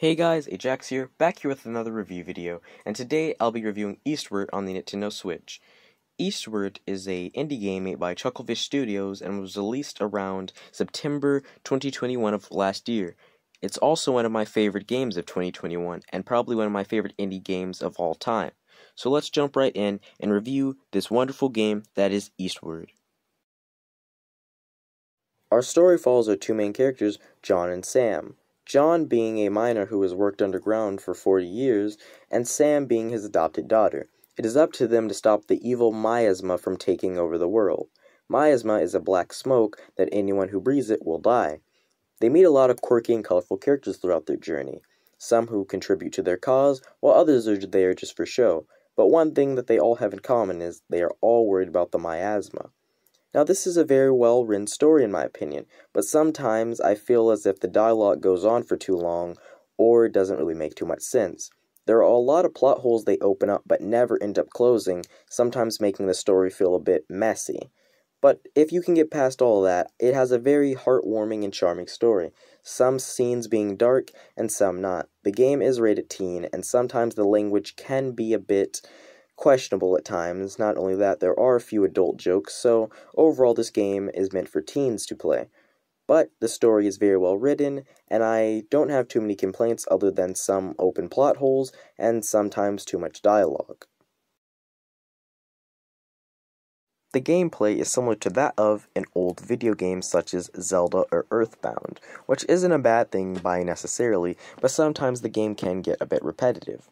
Hey guys, Ajax here, back here with another review video, and today I'll be reviewing Eastward on the Nintendo Switch. Eastward is a indie game made by Chucklefish Studios and was released around September 2021 of last year. It's also one of my favorite games of 2021, and probably one of my favorite indie games of all time. So let's jump right in and review this wonderful game that is Eastward. Our story follows our two main characters, John and Sam. John being a miner who has worked underground for 40 years, and Sam being his adopted daughter. It is up to them to stop the evil miasma from taking over the world. Miasma is a black smoke that anyone who breathes it will die. They meet a lot of quirky and colorful characters throughout their journey, some who contribute to their cause, while others are there just for show. But one thing that they all have in common is they are all worried about the miasma. Now, this is a very well-written story in my opinion, but sometimes I feel as if the dialogue goes on for too long, or it doesn't really make too much sense. There are a lot of plot holes they open up but never end up closing, sometimes making the story feel a bit messy. But if you can get past all that, it has a very heartwarming and charming story, some scenes being dark and some not. The game is rated teen, and sometimes the language can be a bit questionable at times. Not only that, there are a few adult jokes, so overall this game is meant for teens to play. But the story is very well written, and I don't have too many complaints other than some open plot holes and sometimes too much dialogue. The gameplay is similar to that of an old video game such as Zelda or Earthbound, which isn't a bad thing by necessarily, but sometimes the game can get a bit repetitive.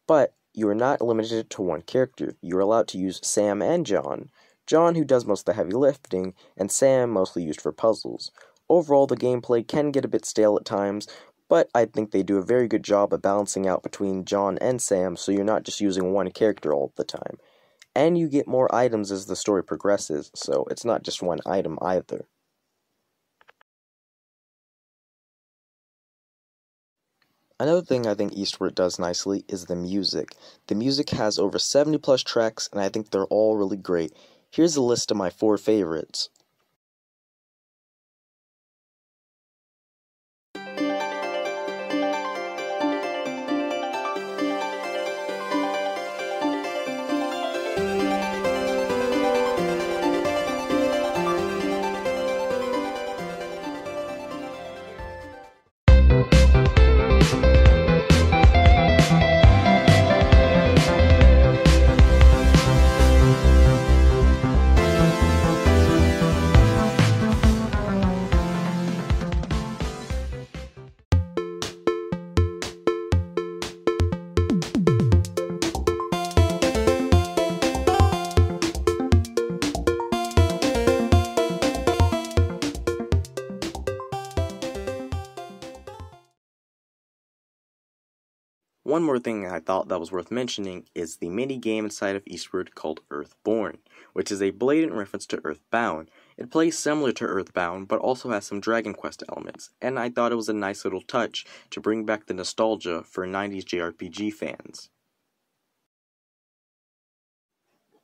But you are not limited to one character. You are allowed to use Sam and John. John, who does most of the heavy lifting, and Sam, mostly used for puzzles. Overall, the gameplay can get a bit stale at times, but I think they do a very good job of balancing out between John and Sam, so you're not just using one character all the time. And you get more items as the story progresses, so it's not just one item either. Another thing I think Eastward does nicely is the music. The music has over 70 plus tracks, and I think they're all really great. Here's a list of my 4 favorites. One more thing I thought that was worth mentioning is the mini-game inside of Eastward called Earthborn, which is a blatant reference to Earthbound. It plays similar to Earthbound, but also has some Dragon Quest elements, and I thought it was a nice little touch to bring back the nostalgia for 90s JRPG fans.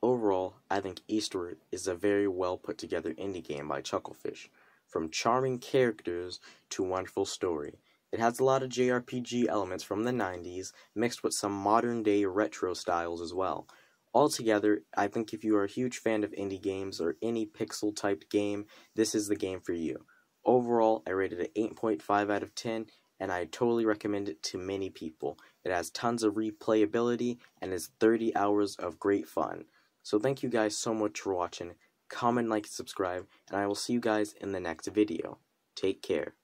Overall, I think Eastward is a very well put together indie game by Chucklefish, from charming characters to wonderful story. It has a lot of JRPG elements from the 90s, mixed with some modern-day retro styles as well. Altogether, I think if you are a huge fan of indie games or any pixel-typed game, this is the game for you. Overall, I rated it 8.5 out of 10, and I totally recommend it to many people. It has tons of replayability, and is 30 hours of great fun. So thank you guys so much for watching. Comment, like, and subscribe, and I will see you guys in the next video. Take care.